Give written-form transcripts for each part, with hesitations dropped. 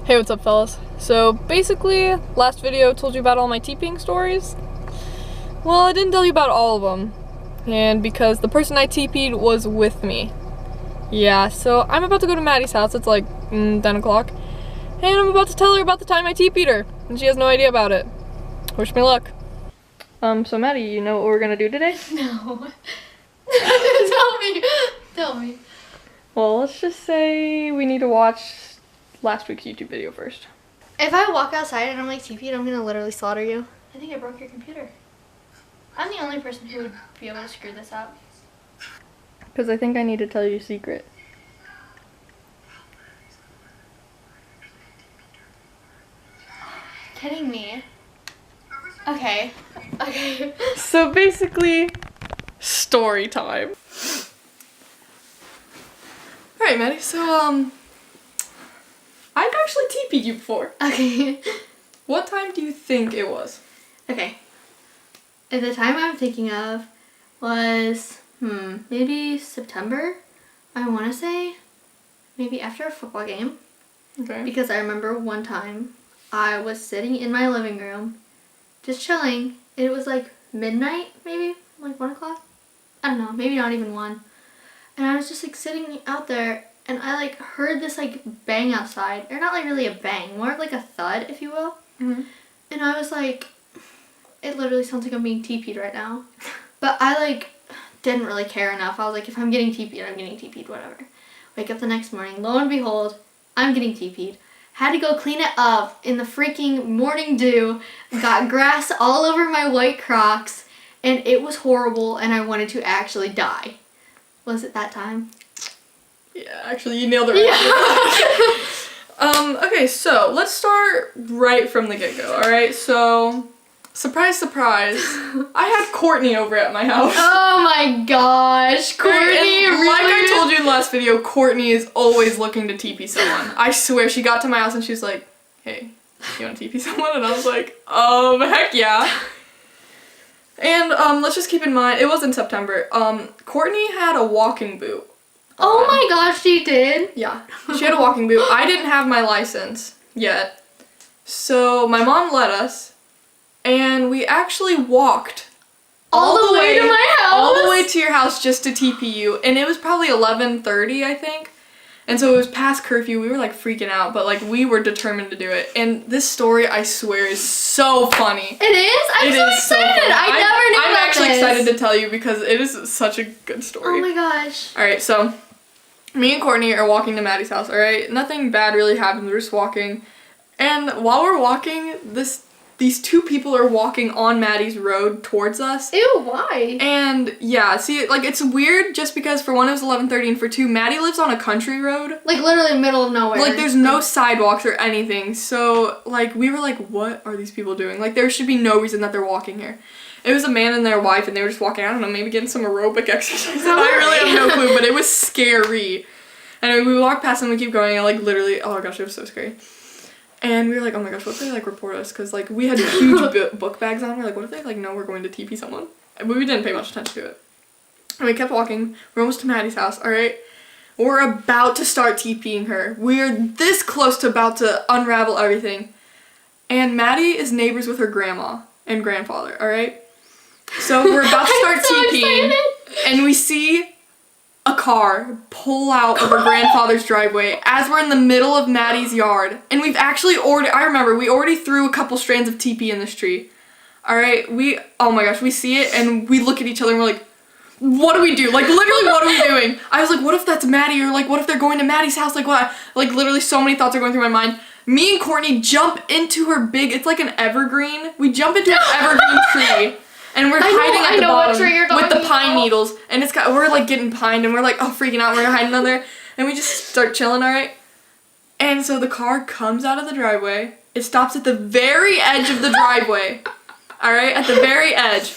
Hey, what's up, fellas? So basically, last video told you about all my TPing stories. Well, I didn't tell you about all of them, and because the person I TP'd was with me. Yeah, so I'm about to go to Maddie's house. It's like 10 o'clock, and I'm about to tell her about the time I TP'd her, and she has no idea about it. Wish me luck. So Maddie, you know what we're gonna do today? No. Tell me. Well, let's just say we need to watch last week's YouTube video first. If I walk outside and I'm like TP'd, I'm gonna literally slaughter you. I think I broke your computer. I'm the only person who would be able to screw this up. Because I think I need to tell you a secret. Kidding me? Okay. So basically, story time. Alright, Maddie, so I've actually TP'd you before. Okay. What time do you think it was? Okay. At the time I'm thinking of was, maybe September, I want to say. Maybe after a football game. Okay. Because I remember one time I was sitting in my living room, just chilling. It was like midnight, maybe, like 1 o'clock. I don't know, maybe not even 1. And I was just like sitting out there, and I like heard this like bang outside. Or not like really a bang, more of like a thud, if you will. Mm-hmm. And I was like, it literally sounds like I'm being TP'd right now. But I like didn't really care enough. I was like, if I'm getting TP'd, I'm getting TP'd, whatever. Wake up the next morning, lo and behold, I'm getting TP'd. Had to go clean it up in the freaking morning dew. Got grass all over my white Crocs. And it was horrible, and I wanted to actually die. Was it that time? Yeah, actually, you nailed it right. Yeah. Okay, so let's start right from the get-go, alright? So, surprise, surprise, I had Courtney over at my house. Oh my gosh, Courtney, really? Like I told you in the last video, Courtney is always looking to TP someone. I swear, she got to my house and she's like, hey, you want to TP someone? And I was like, heck yeah. And let's just keep in mind, it was in September. Courtney had a walking boot. Oh my gosh, she did? Yeah, she had a walking boot. I didn't have my license yet. So my mom let us, and we actually walked all the way to my house? All the way to your house just to TP you. And it was probably 11:30, I think. And so it was past curfew. We were like freaking out, but like we were determined to do it. And this story, I swear, is so funny. It is? I'm so excited. I never knew I'm about actually this. excited to tell you because it is such a good story. Oh my gosh. Alright, so me and Courtney are walking to Maddie's house, alright? Nothing bad really happened. We're just walking. And while we're walking, these two people are walking on Maddie's road towards us. Ew, why? And yeah, see, like it's weird just because for one it was 11:30 and for two, Maddie lives on a country road. Like literally middle of nowhere. Like there's no sidewalks or anything. So like we were like, what are these people doing? Like there should be no reason that they're walking here. It was a man and their wife and they were just walking, I don't know, maybe getting some aerobic exercise. I really have no clue, but it was scary. And we walked past them and we keep going and like literally, oh my gosh, it was so scary. And we were like, oh my gosh, what if they like report us? Because like we had huge book bags on. We're like, what if they like know we're going to TP someone? But we didn't pay much attention to it. And we kept walking. We're almost to Maddie's house, alright? We're about to start TPing her. We're this close to about to unravel everything. And Maddie is neighbors with her grandma and grandfather, alright? So we're about to start TPing. And we see a car pull out of her grandfather's driveway as we're in the middle of Maddie's yard. And we've actually I remember, we already threw a couple strands of TP in this tree. Alright, oh my gosh, we see it and we look at each other and we're like, what do we do? Like, literally, what are we doing? I was like, what if that's Maddie? Or like, what if they're going to Maddie's house? Like, what? Like, literally so many thoughts are going through my mind. Me and Courtney jump into her it's like an evergreen. We jump into an evergreen tree. And we're hiding at the bottom with the pine needles, and we're like getting pined, and we're like, freaking out. We're hiding under there, and we just start chilling, alright? And so the car comes out of the driveway. It stops at the very edge of the driveway, alright, at the very edge,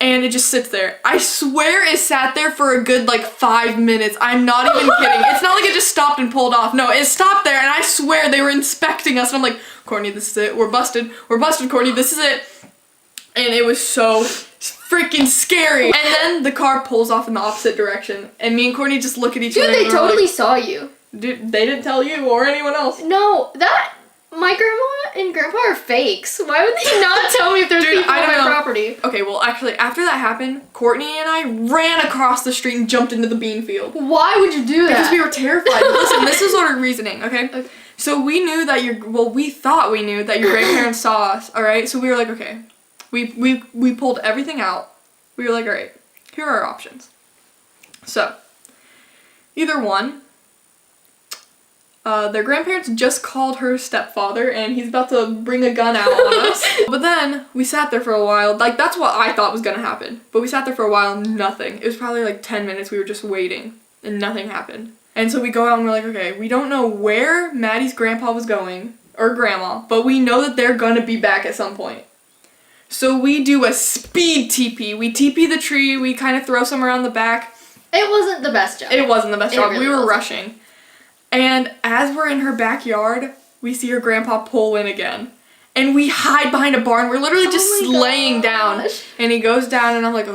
and it just sits there. I swear it sat there for a good like 5 minutes. I'm not even kidding. It's not like it just stopped and pulled off. No, it stopped there, and I swear they were inspecting us. And I'm like, Courtney, this is it. We're busted. We're busted, Courtney. This is it. And it was so freaking scary. And then the car pulls off in the opposite direction. And me and Courtney just look at each other. Dude, they totally saw you. They didn't tell you or anyone else. No, my grandma and grandpa are fakes. Why would they not tell me if there's people on my property? Okay, well, actually, after that happened, Courtney and I ran across the street and jumped into the bean field. Why would you do that? Because we were terrified. Listen, this is our reasoning, okay? So we knew that we thought we knew that your grandparents saw us, all right? So we were like, okay. We pulled everything out. We were like, all right, here are our options. So, either one, their grandparents just called her stepfather and he's about to bring a gun out on us. But then we sat there for a while. Like, that's what I thought was gonna happen. But we sat there for a while and nothing. It was probably like 10 minutes. We were just waiting and nothing happened. And so we go out and we're like, okay, we don't know where Maddie's grandpa was going or grandma, but we know that they're gonna be back at some point. So we do a speed TP. We TP the tree. We kind of throw some around the back. It wasn't the best job. It wasn't the best job. Really we were wasn't. rushing. And as we're in her backyard, we see her grandpa pull in again. And we hide behind a barn. We're literally just laying down. And he goes down and I'm like,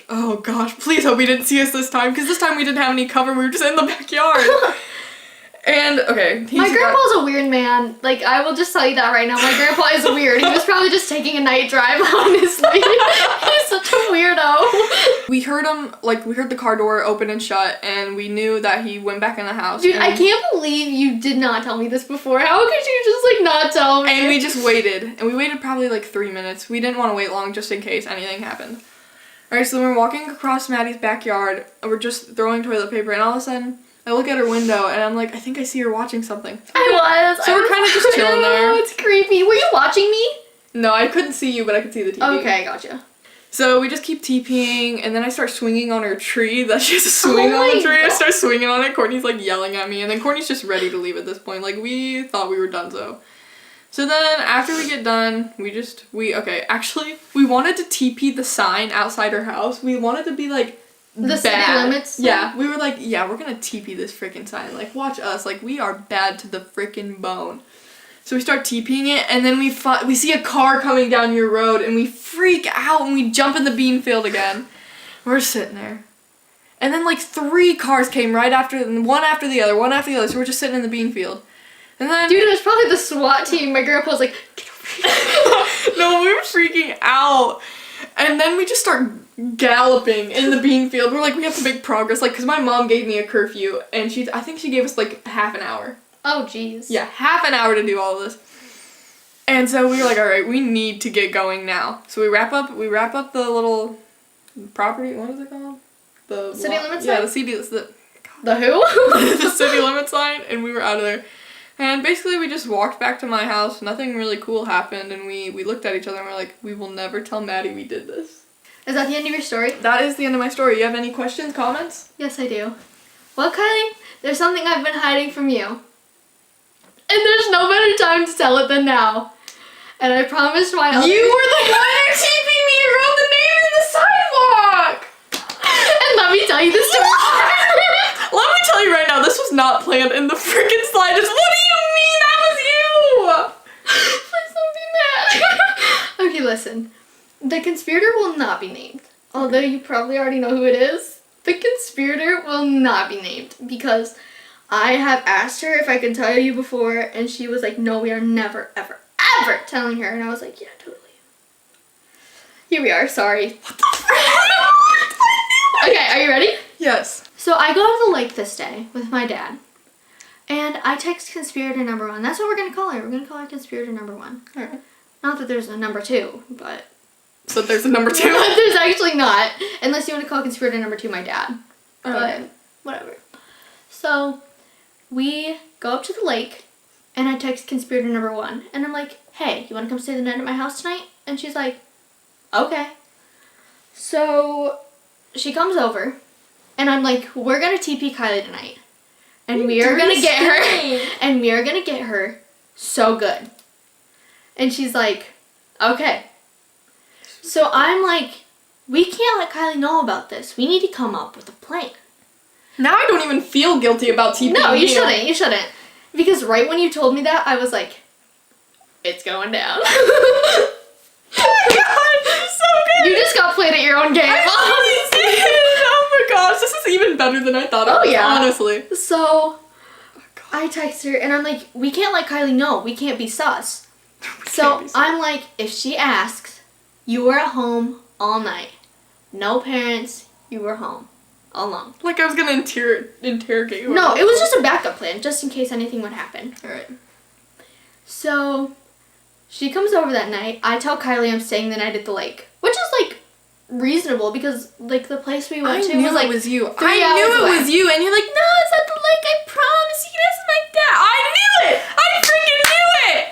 oh gosh, please hope he didn't see us this time. Because this time we didn't have any cover. We were just in the backyard. And, okay. My grandpa's a weird man. Like, I will just tell you that right now. My grandpa is weird. He was probably just taking a night drive, honestly. He's such a weirdo. We heard him, we heard the car door open and shut, and we knew that he went back in the house. Dude, I can't believe you did not tell me this before. How could you just, not tell me? And we just waited. And we waited probably, 3 minutes. We didn't want to wait long just in case anything happened. Alright, so we're walking across Maddie's backyard, and we're just throwing toilet paper, and all of a sudden, I look at her window and I'm like, I think I see her watching something. I was. So we're kind of just chilling there. It's creepy. Were you watching me? No, I couldn't see you, but I could see the TV. Okay, gotcha. So we just keep TPing, and then I start swinging on her tree that she has to swing on the tree. I start swinging on it. Courtney's yelling at me, and then Courtney's just ready to leave at this point. We thought we were done So then after we get done, we wanted to TP the sign outside her house. We wanted to be the bad. City limits? Yeah, we were we're gonna TP this freaking sign. Watch us. We are bad to the freaking bone. So we start TPing it, and then we see a car coming down your road, and we freak out, and we jump in the bean field again. We're sitting there. And then 3 cars came right after, one after the other, so we're just sitting in the bean field. And then... Dude, it was probably the SWAT team. My grandpa was like, get over here. No, we were freaking out. And then we just start galloping in the bean field. We're we have to make progress. Because my mom gave me a curfew, and I think she gave us half an hour. Oh, jeez. Yeah, half an hour to do all of this. And so we were all right, we need to get going now. So we wrap up the little property, what is it called? The city limit sign? Yeah, The who? the city limit sign, and we were out of there. And basically we just walked back to my house. Nothing really cool happened, and we looked at each other and we're like, we will never tell Maddie we did this. Is that the end of your story? That is the end of my story. You have any questions, comments? Yes, I do. Well, Kylie, there's something I've been hiding from you. And there's no better time to tell it than now. And I promised my other... You were the one who TP'd me and wrote the name in the sidewalk! And let me tell you the story. Let me tell you right now, this was not planned in the freaking slightest. What do you mean that was you? Please don't be mad. Okay, listen. The conspirator will not be named. Although you probably already know who it is. The conspirator will not be named because I have asked her if I could tell you before, and she was like, no, we are never, ever, ever telling her. And I was like, yeah, totally. Here we are, sorry. What the frick? Okay, are you ready? Yes. So I go to the lake this day with my dad, and I text conspirator number 1. That's what we're going to call her. We're going to call her conspirator number 1. Alright. Not that there's a number 2, but... So there's a number 2? There's actually not. Unless you want to call conspirator number 2 my dad. But whatever. So we go up to the lake, and I text conspirator number 1. And I'm like, hey, you want to come stay the night at my house tonight? And she's like, okay. So she comes over, and I'm like, we're going to TP Kyleigh tonight. And we are going to get her. And we are going to get her so good. And she's like, okay. So I'm like, we can't let Kyleigh know about this. We need to come up with a plan. Now I don't even feel guilty about TPing. No, you shouldn't. You shouldn't. Because right when you told me that, I was like, it's going down. Oh my god, this is so good. You just got played at your own game. Oh my gosh, this is even better than I thought it was, yeah. honestly. So, I text her and I'm like, we can't let Kyleigh know. We can't be sus. So I'm like, if she asks, you were at home all night. No parents. You were home alone. Like I was gonna interrogate you. No, it was just a backup plan, just in case anything would happen. Alright. So she comes over that night. I tell Kyleigh I'm staying the night at the lake, which is like reasonable because like the place we went to was like it was you. 3 I knew hours it away. was you, and you're like, no, it's at the lake. I promise. You can ask my dad. I knew it. I freaking knew it.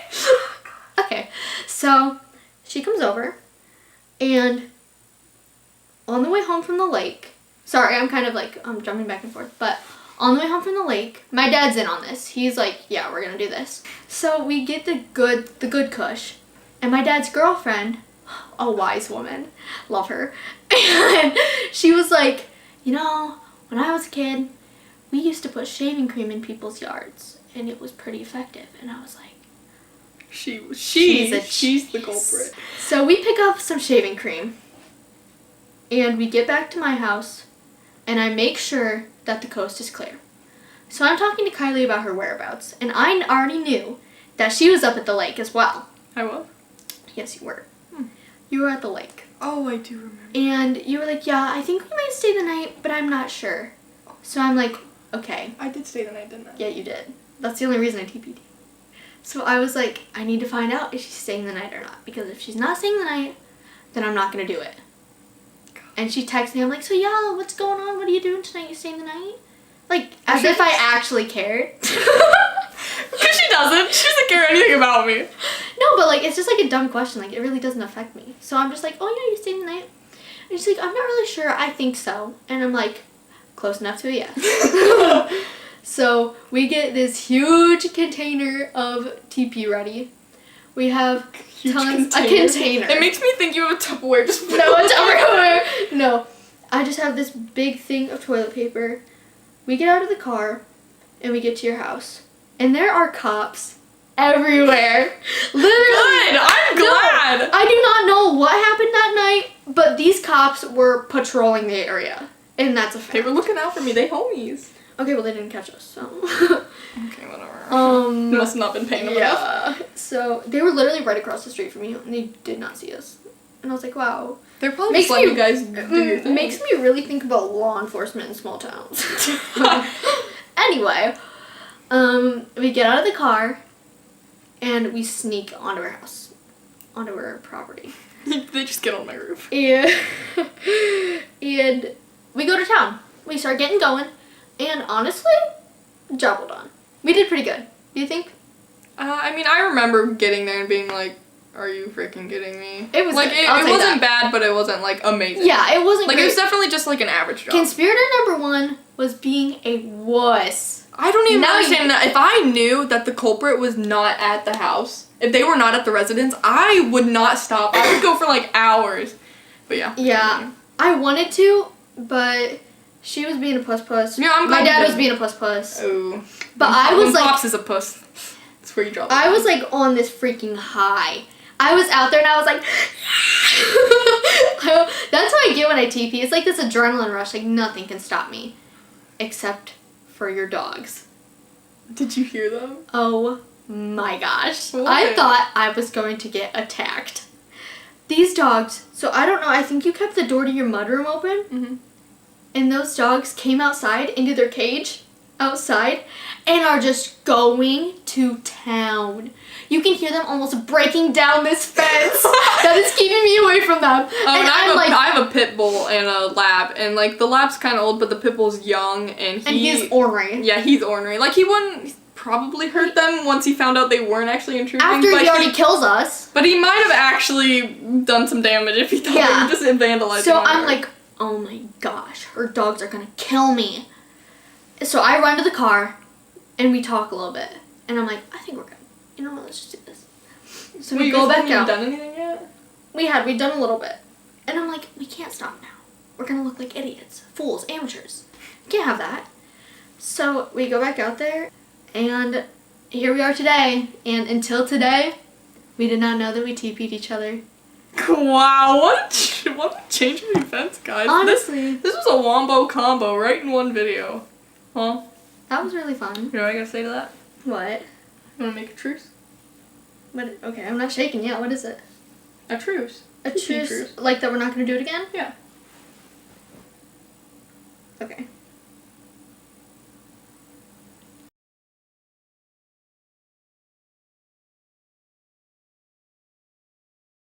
Okay, so she comes over, and on the way home from the lake, sorry, I'm kind of like, I'm jumping back and forth, but on the way home from the lake, my dad's in on this. He's like, yeah, we're gonna do this. So we get the good kush, and my dad's girlfriend, a wise woman, love her, and she was like, you know, when I was a kid, we used to put shaving cream in people's yards, and it was pretty effective. And I was like, she's the culprit. So we pick up some shaving cream, and we get back to my house, and I make sure that the coast is clear. So I'm talking to Kyleigh about her whereabouts, and I already knew that she was up at the lake as well. I was? Yes, you were. You were at the lake. Oh, I do remember. And you were like, yeah, I think we might stay the night, but I'm not sure. So I'm like, okay. I did stay the night, didn't I? Yeah, you did. That's the only reason I TP'd. So I was like, I need to find out if she's staying the night or not. Because if she's not staying the night, then I'm not going to do it. And she texts me, I'm like, so yeah, what's going on? What are you doing tonight? You staying the night? Like, as if I actually cared. Because she doesn't. She doesn't care anything about me. No, but like, it's just like a dumb question. Like, it really doesn't affect me. So I'm just like, oh yeah, you staying the night? And she's like, I'm not really sure. I think so. And I'm like, close enough to a yes. So we get this huge container of TP ready. We have a container. It makes me think you have a Tupperware. Just no, a Tupperware. No, I just have this big thing of toilet paper. We get out of the car, and we get to your house, and there are cops everywhere. Literally. Good. I'm glad. No, I do not know what happened that night, but these cops were patrolling the area, and that's a fact. They were looking out for me. They homies. Okay, well they didn't catch us, so. Okay, whatever. Must have not been paying them enough. So they were literally right across the street from me, and they did not see us. And I was like, wow. They're probably just letting you guys do your thing. Makes me really think about law enforcement in small towns. Anyway, we get out of the car, and we sneak onto our house, onto our property. They just get on my roof. And we go to town. We start getting going, and honestly, job well done. We did pretty good. Do you think? I mean, I remember getting there and being like, are you freaking kidding me? It was like, good. it wasn't bad, but it wasn't like amazing. Yeah, it wasn't like, great. it was definitely just like an average job. Conspirator number 1 was being a wuss. I don't even understand that. If I knew that the culprit was not at the house, if they were not at the residence, I would not stop. I would go for like hours. But yeah. Yeah. I wanted to, but she was being a puss. Yeah, I'm glad my dad was being a puss. Oh. But I was like, Pops is a puss. That's where you draw the I was like on this freaking high. I was out there and I was like, that's how I get when I TP. It's like this adrenaline rush. Like nothing can stop me, except for your dogs. Did you hear them? Oh my gosh! What? I thought I was going to get attacked. These dogs. So I don't know. I think you kept the door to your mudroom open. Mm-hmm. And those dogs came outside into their cage outside and are just going to town. You can hear them almost breaking down this fence that is keeping me away from them. Oh, and I have a pit bull and a lab, and like the lab's kind of old, but the pit bull's young, and he's ornery. Yeah, he's ornery. Like he wouldn't probably hurt them once he found out they weren't actually intruding. After he already kills us. But he might have actually done some damage if he thought they were just vandalizing. So I'm like, oh my gosh, her dogs are gonna kill me. So I run to the car, and we talk a little bit, and I'm like, I think we're good. You know what, let's just do this. So we go back out. Done anything yet? We'd done a little bit. And I'm like, we can't stop now. We're gonna look like idiots, fools, amateurs. We can't have that. So we go back out there, and here we are today. And until today, we did not know that we TP'd each other. Wow, what a change of events, guys. Honestly. This was a wombo combo right in one video. Huh? That was really fun. You know what I gotta say to that? What? You wanna make a truce? What? Okay, I'm not shaking yet. What is it? A truce. A truce? Like that we're not gonna do it again? Yeah. Okay.